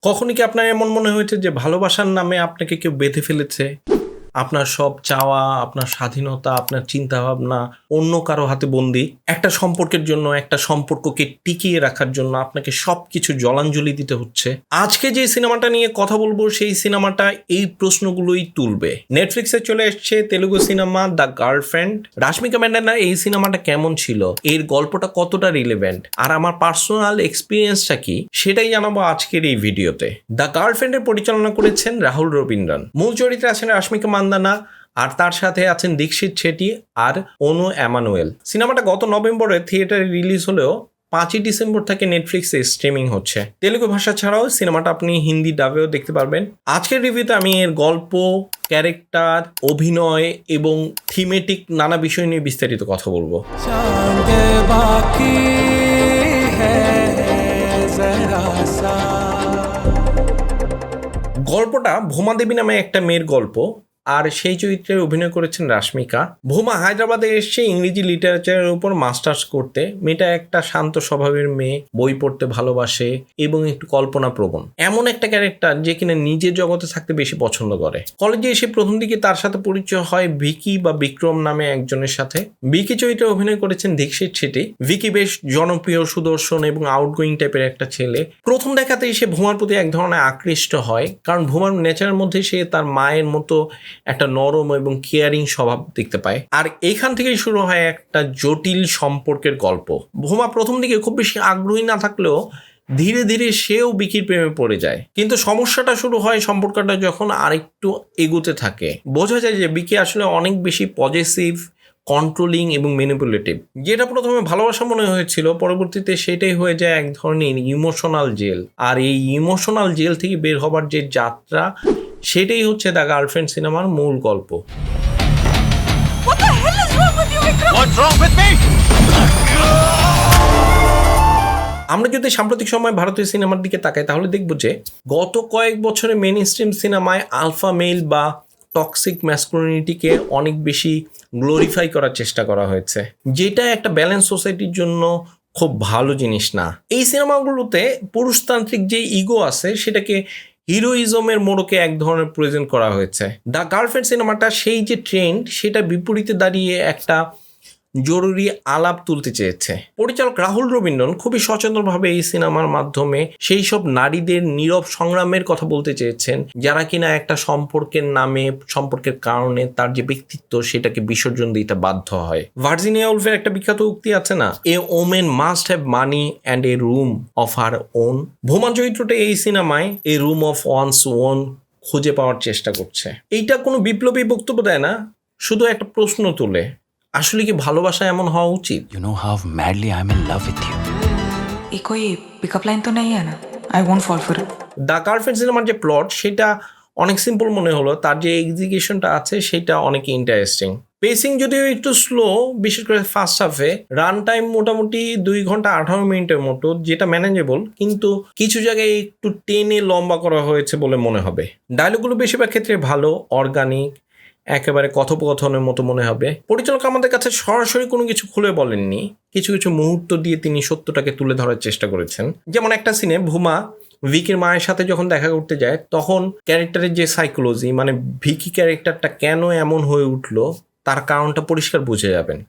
কখনই কি আপনার এমন মনে হয়েছে যে ভালোবাসার নামে আপনাকে কেউ বেঁধে ফেলেছে? আপনার সব চাওয়া, আপনার স্বাধীনতা, আপনার চিন্তাভাবনা অন্য কারো হাতে বন্দী। একটা সম্পর্কের জন্য, একটা সম্পর্ককে টিকিয়ে রাখার জন্য আপনাকে সবকিছু জলাঞ্জলি দিতে হচ্ছে। আজকে যে সিনেমাটা নিয়ে কথা বলবো সেই সিনেমাটা এই প্রশ্নগুলোই তুলবে। নেটফ্লিক্সে চলে এসছে তেলুগু সিনেমা দ্য গার্লফ্রেন্ড। রাশমিকা ম্যান্ডানা এই সিনেমাটা কেমন ছিল, এর গল্পটা কতটা রিলেভেন্ট, আর আমার পার্সোনাল এক্সপিরিয়েন্সটা কি, সেটাই জানাবো আজকের এই ভিডিওতে। দ্য গার্লফ্রেন্ডের পরিচালনা করেছেন রাহুল রবীন্দ্রন। মূল চরিত্রে আছেন রাশমিকা মান্দানা, আর তার সাথে আছেন দীক্ষিত শেট্টি আর অনু এমানুয়েল। সিনেমাটা গত নভেম্বরে থিয়েটারে রিলিজ হলেও 5ই ডিসেম্বর থেকে নেটফ্লিক্সে স্ট্রিমিং হচ্ছে। তেলুগু ভাষা ছাড়াও সিনেমাটা আপনি হিন্দি ডাবেও দেখতে পারবেন। আজকের রিভিউতে আমি এর গল্প, ক্যারেক্টার, অভিনয় এবং থিমেটিক নানা বিষয় নিয়ে বিস্তারিত কথা বলবো। গল্পটা ভোমা দেবী নামে একটা মেয়ের গল্প, আর সেই চরিত্রে অভিনয় করেছেন রাশমিকা। ভোমা হায়দ্রাবাদে এসে ইংরেজি লিটারেচারের উপর মাস্টার্স করতে। মেয়েটা একটা শান্ত স্বভাবের মেয়ে, বই পড়তে ভালোবাসে এবং একটু কল্পনা প্রবণ। এমন একটা ক্যারেক্টার যে কিনা নিজের জগতে থাকতে বেশি পছন্দ করে। কলেজে এসে প্রথম দিকে তার সাথে পরিচয় হয় ভিকি বা বিক্রম নামে একজনের সাথে। ভিকি চরিত্রে অভিনয় করেছেন দীক্ষিত শেট্টি। ভিকি বেশ জনপ্রিয়, সুদর্শন এবং আউটগোয়িং টাইপের একটা ছেলে। প্রথম দেখাতেই সে ভোমার প্রতি এক ধরনের আকৃষ্ট হয়, কারণ ভোমার নেচারের মধ্যে সে তার মায়ের মতো একটা নরম এবং কেয়ারিং স্বভাব দেখতে পায়। আর এইখান থেকেই শুরু হয় একটা জটিল সম্পর্কের গল্প। ভোমা প্রথম দিকে খুব বেশি আগ্রহী না থাকলেও ধীরে ধীরে সেও বিকির প্রেমে পড়ে যায়। কিন্তু সমস্যাটা শুরু হয় সম্পর্কটা যখন আরেকটু এগোতে থাকে। বোঝা যায় যে বিকি আসলে অনেক বেশি পজেসিভ, কন্ট্রোলিং এবং ম্যানিপুলেটিভ। যেটা প্রথমে ভালোবাসা মনে হয়েছিল, পরবর্তীতে সেটাই হয়ে যায় এক ধরনের ইমোশনাল জেল। আর এই ইমোশনাল জেল থেকে বের হবার যে যাত্রা, সেটাই হচ্ছে দ্য গার্লফ্রেন্ড সিনেমার মূল গল্প। আমরা যদি সাম্প্রতিক সময় ভারতীয় সিনেমার দিকে তাকাই, তাহলে দেখব যে গত কয়েক বছরে মেইন স্ট্রিম সিনেমায় আলফা মেল বা টক্সিক ম্যাসকুলিনিটিকে অনেক বেশি গ্লোরিফাই করার চেষ্টা করা হয়েছে, যেটা একটা ব্যালেন্স সোসাইটির জন্য খুব ভালো জিনিস না। এই সিনেমাগুলোতে পুরুষতান্ত্রিক যে ইগো আছে সেটাকে হিরোইজমের মোড়কে এক ধরনের প্রেজেন্ট করা হয়েছে। দ্য গার্লফ্রেন্ড সিনেমাটা সেই যে ট্রেন্ড, সেটা বিপরীতে দাঁড়িয়ে একটা জরুরি আলাপ তুলতে চেয়েছে। পরিচালক রাহুল রবীন্দ্রন খুবই সচেতনভাবে এই সিনেমার মাধ্যমে সেই সব নারীদের নীরব সংগ্রামের কথা বলতে চেয়েছেন, যারা কিনা একটা সম্পর্কের নামে, সম্পর্কের কারণে তার যে ব্যক্তিত্ব সেটাকে বিসর্জন দিতে বাধ্য হয়। ভার্জিনিয়া উলফের একটা বিখ্যাত উক্তি আছে না, a woman must have money and a room of her own. Bhooma চরিত্রটা এই সিনেমায় a room of one's own খুঁজে পাওয়ার চেষ্টা করছে। এইটা কোনো বিপ্লবী বক্তব্য দেয় না, শুধু একটা প্রশ্ন তোলে, আসলে কি ভালোবাসা এমন হওয়া উচিত? You know how madly I'm in love with you. ये कोई पिकअप लाइन तो नहीं है ना? I won't fall for it. The girlfriend সিনেমার যে প্লট সেটা অনেক সিম্পল মনে হলো, তার যে এক্সিকিউশনটা আছে সেটা অনেক ইন্টারেস্টিং। পেসিং যদিও একটু স্লো, বিশেষ করে ফার্স্ট হাফে। রান টাইম মোটামুটি 2 ঘন্টা 18 মিনিটের মতো, যেটা ম্যানেজেবল, কিন্তু কিছু জায়গায় একটু টেনে লম্বা করা হয়েছে বলে মনে হবে। ডায়লগগুলো বেশিরভাগ ক্ষেত্রে ভালো, অর্গানিক, একেবারে কথোপকথনের মতো মনে হবে। পরিচালক আমাদের কাছে সরাসরি কোনো কিছু খুলে বলেননি, কিছু কিছু মুহূর্ত দিয়ে তিনি সত্যটাকে তুলে ধরার চেষ্টা করেছেন। যেমন একটা সিনে ভুমা ভিকির মায়ের সাথে যখন দেখা করতে যায়, তখন ক্যারেক্টারের যে সাইকোলজি, মানে ভিকি ক্যারেক্টারটা কেন এমন হয়ে উঠলো, তার কারণটা পরিষ্কার বুঝে যাবেন।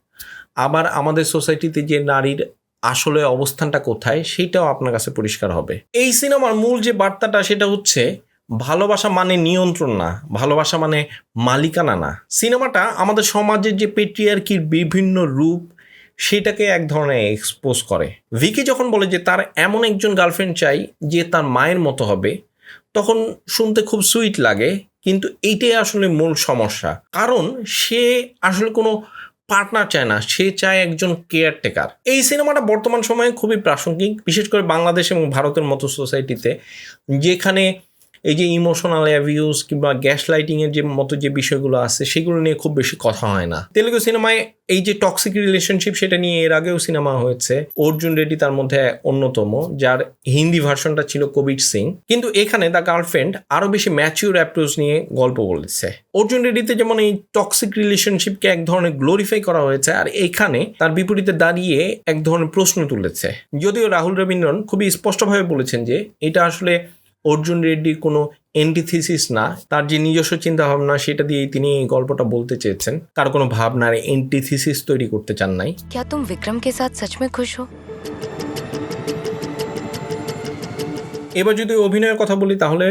আবার আমাদের সোসাইটিতে যে নারীর আসলে অবস্থানটা কোথায়, সেটাও আপনার কাছে পরিষ্কার হবে। এই সিনেমার মূল যে বার্তাটা, সেটা হচ্ছে ভালোবাসা মানে নিয়ন্ত্রণ না, ভালোবাসা মানে মালিকানা না। সিনেমাটা আমাদের সমাজের যে পেট্রিয়ার্কির বিভিন্ন রূপ, সেটাকে এক ধরনের এক্সপোজ করে। ভিকি যখন বলে যে তার এমন একজন গার্লফ্রেন্ড চাই যে তার মায়ের মতো হবে, তখন শুনতে খুব সুইট লাগে, কিন্তু এইটাই আসলে মূল সমস্যা। কারণ সে আসলে কোনো পার্টনার চায় না, সে চায় একজন কেয়ারটেকার। এই সিনেমাটা বর্তমান সময়ে খুবই প্রাসঙ্গিক, বিশেষ করে বাংলাদেশ এবং ভারতের মতো সোসাইটিতে, যেখানে এই যে ইমোশনাল অ্যাবিউজ কিংবা গ্যাস লাইটিংয়ের যে মতো যে বিষয়গুলো আছে, সেগুলো নিয়ে খুব বেশি কথা হয় না। তেলুগু সিনেমায় এই যে টক্সিক রিলেশনশিপ, সেটা নিয়ে এর আগেও সিনেমা হয়েছে। অর্জুন রেড্ডি তার মধ্যে অন্যতম, যার হিন্দি ভার্সনটা ছিল কবির সিং। কিন্তু এখানে দ্য গার্লফ্রেন্ড আরো বেশি ম্যাচিউর অ্যাপ্রোচ নিয়ে গল্প বলেছে। অর্জুন রেড্ডিতে যেমন এই টক্সিক রিলেশনশিপকে এক ধরনের গ্লোরিফাই করা হয়েছে, আর এখানে তার বিপরীতে দাঁড়িয়ে এক ধরনের প্রশ্ন তুলেছে। যদিও রাহুল রবীন্দ্রন খুবই স্পষ্টভাবে বলেছেন যে এটা আসলে অর্জুন রেড্ডির কোনো এন্টিথিসিস না, তার যে নিজস্ব চিন্তাভাবনা সেটা দিয়েই তিনি এই গল্পটা বলতে চেয়েছেন, কারো কোনো ভাবনার এন্টিথিসিস তৈরি করতে চান নাই। क्या तुम विक्रम के साथ सच में खुश हो? এবার যদি অভিনয়ের কথা বলি তাহলে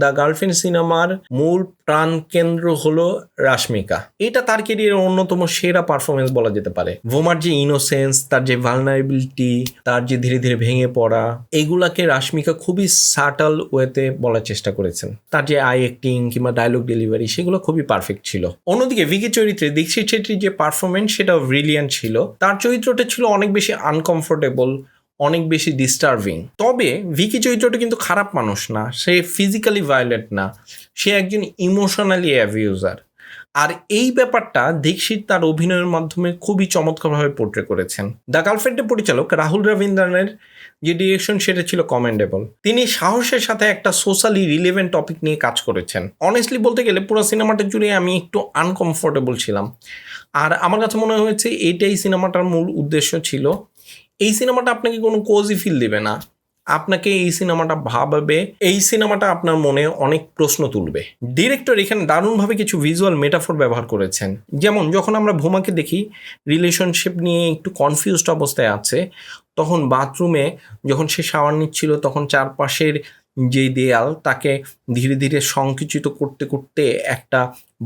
দ্য গার্লফ্রেন্ড সিনেমার মূল প্রাণকেন্দ্র হলো রাশমিকা। এটা তার ক্যারিয়ারের অন্যতম সেরা পারফরমেন্স বলা যেতে পারে। ভোমার যে ইনোসেন্স, তার যে ভালনারেবিলিটি, তার যে ধীরে ধীরে ভেঙে পড়া, এগুলাকে রাশমিকা খুবই সাটল ওয়েতে বলার চেষ্টা করেছেন। তার যে আই অ্যাক্টিং কিংবা ডায়লগ ডেলিভারি সেগুলো খুবই পারফেক্ট ছিল। অন্যদিকে ভিকি চরিত্রে দীক্ষিত শেট্টির যে পারফরমেন্স সেটাও ব্রিলিয়ান্ট ছিল। তার চরিত্রটা ছিল অনেক বেশি আনকমফোর্টেবল, অনেক বেশি ডিস্টার্বিং। তবে ভিকি চরিত্রটা কিন্তু খারাপ মানুষ না, সে ফিজিক্যালি ভায়োলেন্ট না, সে একজন ইমোশনালি অ্যাবিউজার। আর এই ব্যাপারটা দীক্ষিত তার অভিনয়ের মাধ্যমে খুবই চমৎকারভাবে পোর্ট্রে করেছেন। দ্য গার্লফ্রেন্ডের পরিচালক রাহুল রবীন্দ্রনের যে ডিরেকশন সেটা ছিল কমেন্ডেবল। তিনি সাহসের সাথে একটা সোশ্যালি রিলেভেন্ট টপিক নিয়ে কাজ করেছেন। অনেস্টলি বলতে গেলে পুরো সিনেমাটা জুড়ে আমি একটু আনকমফোর্টেবল ছিলাম, আর আমার কাছে মনে হয়েছে এইটাই সিনেমাটার মূল উদ্দেশ্য ছিল। এই সিনেমাটা আপনাকে কোনো কোজি ফিল দেবে না, আপনাকে এই সিনেমাটা ভাবাবে, এই সিনেমাটা আপনার মনে অনেক প্রশ্ন তুলবে। ডিরেক্টর এখানে দারুণভাবে কিছু ভিজুয়াল মেটাফোর ব্যবহার করেছেন। যেমন যখন আমরা ভূমাকে দেখি রিলেশনশিপ নিয়ে একটু কনফিউজড অবস্থায় আছে, তখন বাথরুমে যখন সে শাওয়ার নিচ্ছিল তখন চারপাশের যে দেয়াল তাকে ধীরে ধীরে সংকুচিত করতে করতে একটা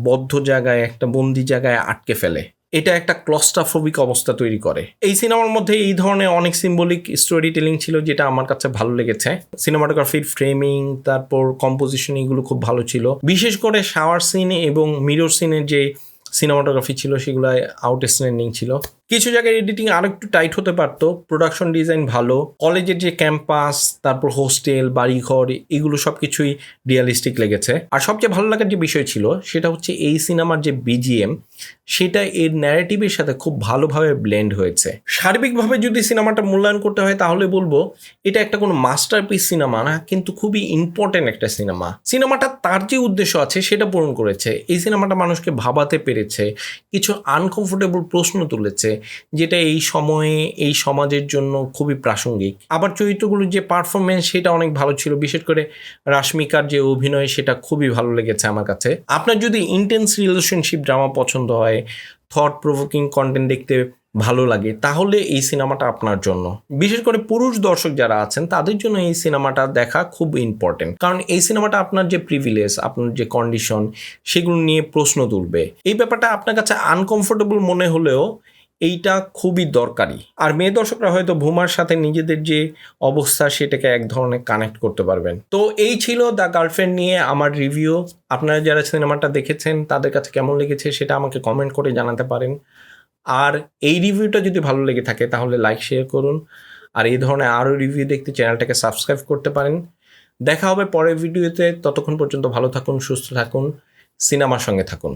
বদ্ধ জায়গায়, একটা বন্দি জায়গায় আটকে ফেলে। এটা একটা ক্লস্ট্রাফোবিক অবস্থা তৈরি করে। এই সিনেমার মধ্যে এই ধরনের অনেক সিম্বলিক স্টোরি টেলিং ছিল, যেটা আমার কাছে ভালো লেগেছে। সিনেমাটোগ্রাফির ফ্রেমিং, তারপর কম্পোজিশন, এগুলো খুব ভালো ছিল। বিশেষ করে শাওয়ার সিন এবং মিরর সিনের যে সিনেমাটোগ্রাফি ছিল সেগুলো আউটস্ট্যান্ডিং ছিল। কিছু জায়গায় এডিটিং আরো একটু টাইট হতে পারতো। প্রোডাকশন ডিজাইন ভালো, কলেজের যে ক্যাম্পাস, তারপর হোস্টেল, বাড়িঘর, এগুলো সব কিছুই রিয়েলিস্টিক লেগেছে। আর সবচেয়ে ভালো লাগার যে বিষয় ছিল সেটা হচ্ছে এই সিনেমার যে বিজিএম, সেটা এর ন্যারেটিভের সাথে খুব ভালোভাবে ব্লেন্ড হয়েছে। সার্বিকভাবে যদি সিনেমাটা মূল্যায়ন করতে হয় তাহলে বলবো এটা একটা কোনো মাস্টারপিস সিনেমা না, কিন্তু খুবই ইম্পর্টেন্ট একটা সিনেমা। সিনেমাটা তার যে উদ্দেশ্য আছে সেটা পূরণ করেছে। এই সিনেমাটা মানুষকে ভাবাতে পেরেছে, কিছু আনকমফোর্টেবল প্রশ্ন তুলেছে, যেটা এই সময়ে এই সমাজের জন্য খুবই প্রাসঙ্গিক। আবার চরিত্রগুলোর যে পারফরমেন্স সেটা অনেক ভালো ছিল, বিশেষ করে রাশমিকার যে অভিনয় সেটা খুবই ভালো লেগেছে আমার কাছে। আপনার যদি ইন্টেন্স রিলেশনশিপ ড্রামা পছন্দ হয়, থট প্রভোকিং কন্টেন্ট দেখতে ভালো লাগে, তাহলে এই সিনেমাটা আপনার জন্য। বিশেষ করে পুরুষ দর্শক যারা আছেন তাদের জন্য এই সিনেমাটা দেখা খুব ইম্পর্টেন্ট, কারণ এই সিনেমাটা আপনার যে প্রিভিলেজ, আপনার যে কন্ডিশন, সেগুলো নিয়ে প্রশ্ন তুলবে। এই ব্যাপারটা আপনার কাছে আনকমফোর্টেবল মনে হলেও এইটা খুবই দরকারি। আর মেয়ে দর্শকরা হয়তো ভূমার সাথে নিজেদের যে অবস্থা সেটাকে এক ধরনের কানেক্ট করতে পারবেন। তো এই ছিল দ্য গার্লফ্রেন্ড নিয়ে আমার রিভিউ। আপনারা যারা সিনেমাটা দেখেছেন তাদের কাছে কেমন লেগেছে সেটা আমাকে কমেন্ট করে জানাতে পারেন। আর এই রিভিউটা যদি ভালো লেগে থাকে তাহলে লাইক শেয়ার করুন। আর এই ধরনের আরও রিভিউ দেখতে চ্যানেলটাকে সাবস্ক্রাইব করতে পারেন। দেখা হবে পরের ভিডিওতে। ততক্ষণ পর্যন্ত ভালো থাকুন, সুস্থ থাকুন, সিনেমার সঙ্গে থাকুন।